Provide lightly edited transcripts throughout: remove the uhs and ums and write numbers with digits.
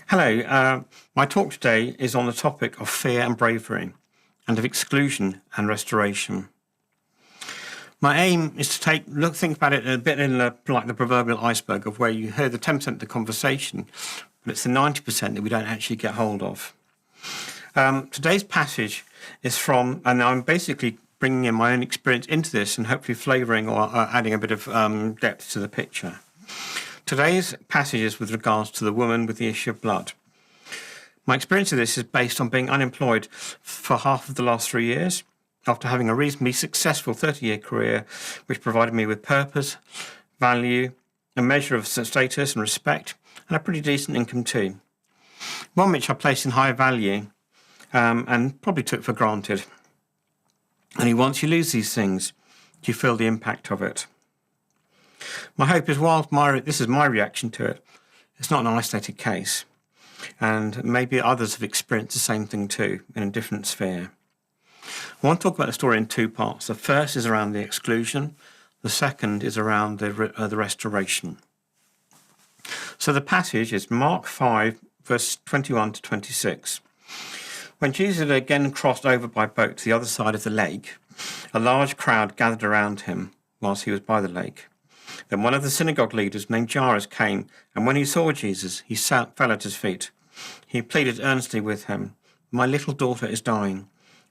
Hello, my talk today is on the topic of fear and bravery, and of exclusion and restoration. My aim is to think about it a bit like the proverbial iceberg of where you hear the 10% of the conversation, but it's the 90% that we don't actually get hold of. Today's passage is from, and I'm basically bringing in my own experience into this and hopefully flavouring or adding a bit of depth to the picture. Today's passage is with regards to the woman with the issue of blood. My experience of this is based on being unemployed for half of the last 3 years, after having a reasonably successful 30-year career, which provided me with purpose, value, a measure of status and respect, and a pretty decent income too. One which I placed in high value and probably took for granted. Only once you lose these things, do you feel the impact of it. My hope is, while this is my reaction to it, it's not an isolated case, and maybe others have experienced the same thing too, in a different sphere. I want to talk about the story in two parts. The first is around the exclusion, the second is around the restoration. So the passage is Mark 5, verse 21 to 26. When Jesus had again crossed over by boat to the other side of the lake, a large crowd gathered around him whilst he was by the lake. Then one of the synagogue leaders named Jairus came, and when he saw Jesus, he fell at his feet. He pleaded earnestly with him, "My little daughter is dying.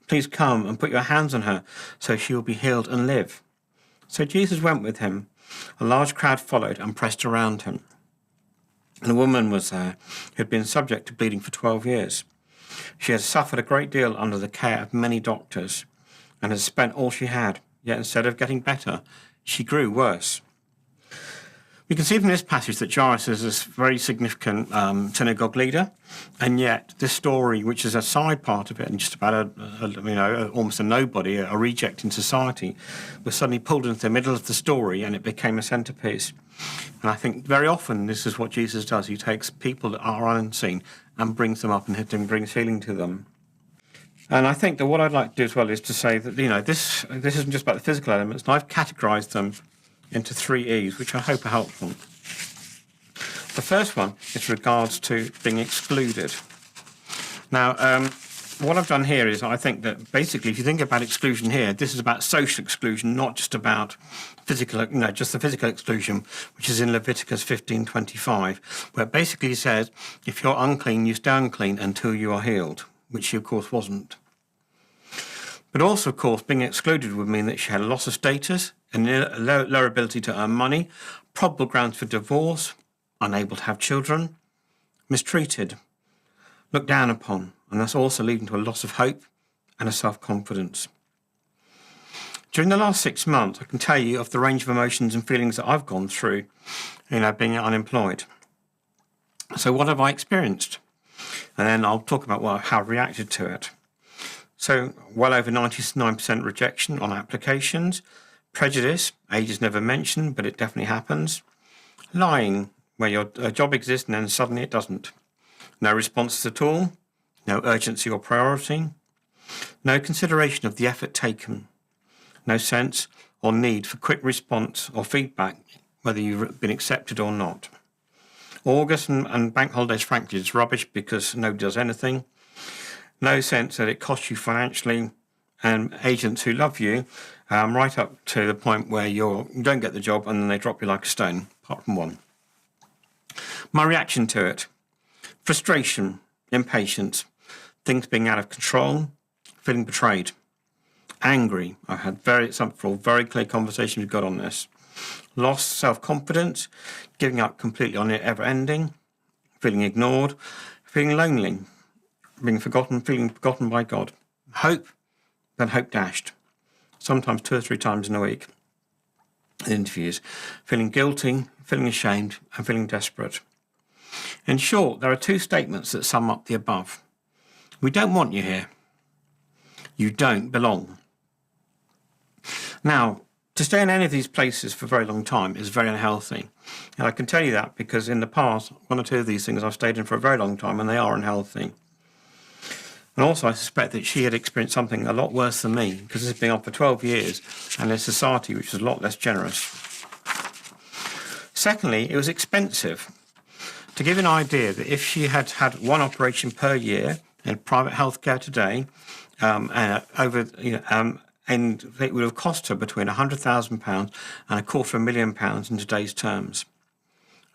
Please come and put your hands on her, so she will be healed and live." So Jesus went with him. A large crowd followed and pressed around him. And a woman was there who had been subject to bleeding for 12 years. She had suffered a great deal under the care of many doctors, and had spent all she had, yet instead of getting better, she grew worse. We can see from this passage that Jairus is a very significant synagogue leader, and yet this story, which is a side part of it, and just about almost a nobody, a reject in society, was suddenly pulled into the middle of the story, and it became a centerpiece. And I think very often this is what Jesus does. He takes people that are unseen and brings them up and brings healing to them. And I think that what I'd like to do as well is to say that this isn't just about the physical elements, and I've categorised them into 3 E's, which I hope are helpful. The first one is regards to being excluded. Now, what I've done here is I think that basically, if you think about exclusion here, this is about social exclusion, not just about physical, just the physical exclusion, which is in Leviticus 15:25, where it basically says, if you're unclean, you stay unclean until you are healed, which she, of course, wasn't. But also, of course, being excluded would mean that she had a loss of status, a lower ability to earn money, probable grounds for divorce, unable to have children, mistreated, looked down upon, and that's also leading to a loss of hope and a self-confidence. During the last 6 months, I can tell you of the range of emotions and feelings that I've gone through, being unemployed. So what have I experienced? And then I'll talk about how I reacted to it. So well over 99% rejection on applications. Prejudice, age is never mentioned, but it definitely happens. Lying, where your job exists and then suddenly it doesn't. No responses at all. No urgency or priority. No consideration of the effort taken. No sense or need for quick response or feedback, whether you've been accepted or not. August and bank holidays, frankly, is rubbish because nobody does anything. No sense that it costs you financially, and agents who love you right up to the point where you don't get the job and then they drop you like a stone, apart from one. My reaction to it: frustration, impatience, things being out of control, feeling betrayed, angry. I've had very clear conversations we've got on this. Lost self-confidence, giving up completely on it ever ending, feeling ignored, feeling lonely, feeling forgotten by God. Hope, then hope dashed, sometimes 2 or 3 times in a week in interviews, feeling guilty, feeling ashamed, and feeling desperate. In short, there are 2 statements that sum up the above. We don't want you here. You don't belong. Now, to stay in any of these places for a very long time is very unhealthy. And I can tell you that because in the past, 1 or 2 of these things I've stayed in for a very long time, and they are unhealthy. And also I suspect that she had experienced something a lot worse than me, because this has been on for 12 years and a society which is a lot less generous. Secondly, it was expensive. To give an idea that if she had had one operation per year in private healthcare today, and and it would have cost her between £100,000 and £250,000 in today's terms.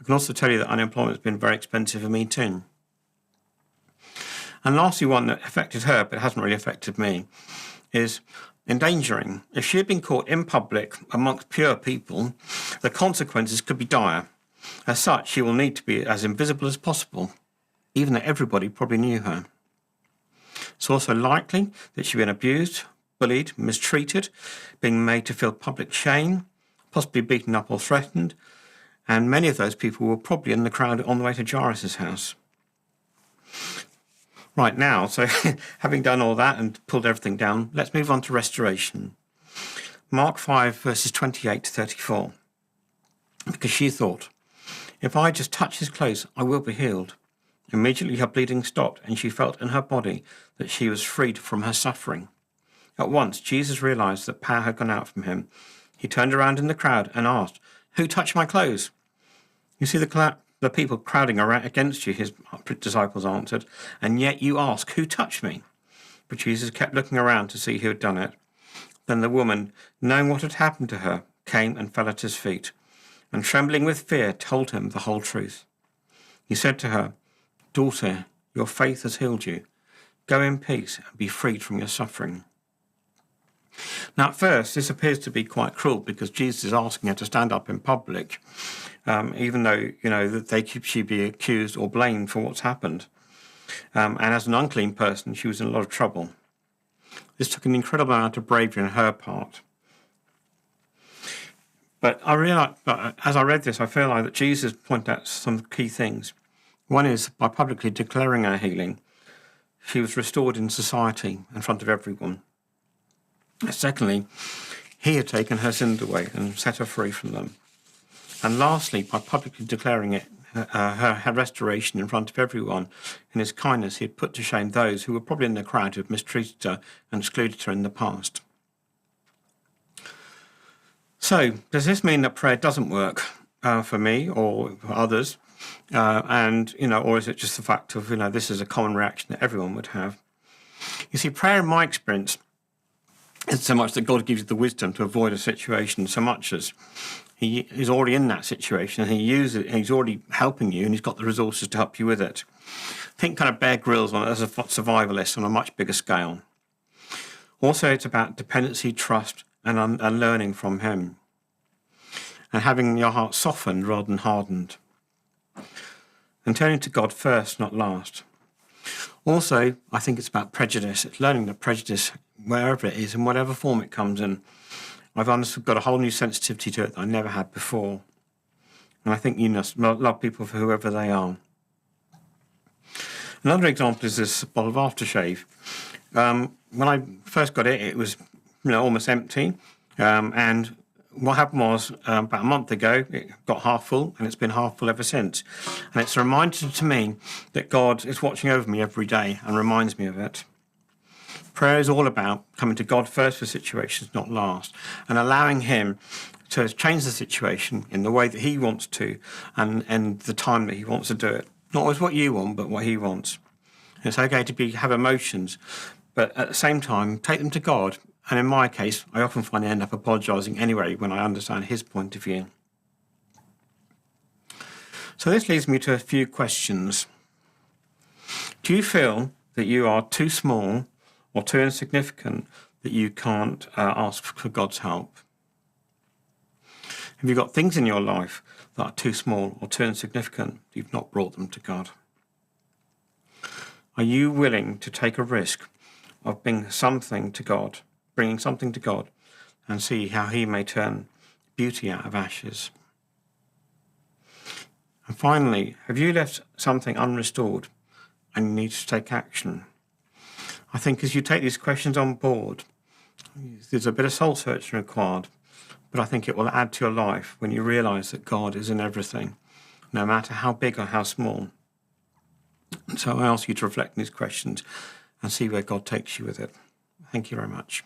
I can also tell you that unemployment has been very expensive for me too. And lastly, one that affected her but hasn't really affected me is endangering. If she had been caught in public amongst pure people, the consequences could be dire. As such, she will need to be as invisible as possible, even though everybody probably knew her. It's also likely that she'd been abused, bullied, mistreated, being made to feel public shame, possibly beaten up or threatened, and many of those people were probably in the crowd on the way to Jairus' house. Right now, so having done all that and pulled everything down, let's move on to restoration. Mark 5, verses 28 to 34. Because she thought, if I just touch his clothes, I will be healed. Immediately her bleeding stopped, and she felt in her body that she was freed from her suffering. At once, Jesus realized that power had gone out from him. He turned around in the crowd and asked, who touched my clothes? You see the people crowding around against you, his disciples answered, and yet you ask, who touched me? But Jesus kept looking around to see who had done it. Then the woman, knowing what had happened to her, came and fell at his feet, and trembling with fear, told him the whole truth. He said to her, daughter, your faith has healed you. Go in peace and be freed from your suffering. Now, at first, this appears to be quite cruel because Jesus is asking her to stand up in public, even though, that she'd be accused or blamed for what's happened. And as an unclean person, she was in a lot of trouble. This took an incredible amount of bravery on her part. But as I read this, I feel like that Jesus pointed out some key things. One is, by publicly declaring her healing, she was restored in society in front of everyone. Secondly, he had taken her sins away and set her free from them. And lastly, by publicly declaring her restoration in front of everyone, in his kindness, he had put to shame those who were probably in the crowd who had mistreated her and excluded her in the past. So, does this mean that prayer doesn't work for me or for others? Or is it just the fact of, this is a common reaction that everyone would have? You see, prayer, in my experience, isn't so much that God gives you the wisdom to avoid a situation so much as he is already in that situation and he's already helping you and he's got the resources to help you with it. Think kind of Bear Grylls as a survivalist on a much bigger scale. Also, it's about dependency, trust, and learning from him. And having your heart softened rather than hardened. And turning to God first, not last. Also, I think it's about prejudice. It's learning that prejudice, wherever it is, in whatever form it comes in, I've honestly got a whole new sensitivity to it that I never had before. And I think you must love people for whoever they are. Another example is this bottle of aftershave. When I first got it, it was almost empty. And what happened was, about a month ago, it got half full, and it's been half full ever since. And it's a reminder to me that God is watching over me every day and reminds me of it. Prayer is all about coming to God first for situations, not last, and allowing him to change the situation in the way that he wants to and the time that he wants to do it. Not always what you want, but what he wants. It's okay to have emotions, but at the same time, take them to God. And in my case, I often find I end up apologising anyway when I understand his point of view. So this leads me to a few questions. Do you feel that you are too small or too insignificant that you can't ask for God's help? Have you got things in your life that are too small or too insignificant that you've not brought them to God? Are you willing to take a risk of bringing something to God and see how he may turn beauty out of ashes? And finally, have you left something unrestored and you need to take action? I think as you take these questions on board, there's a bit of soul searching required, but I think it will add to your life when you realise that God is in everything, no matter how big or how small. And so I ask you to reflect on these questions and see where God takes you with it. Thank you very much.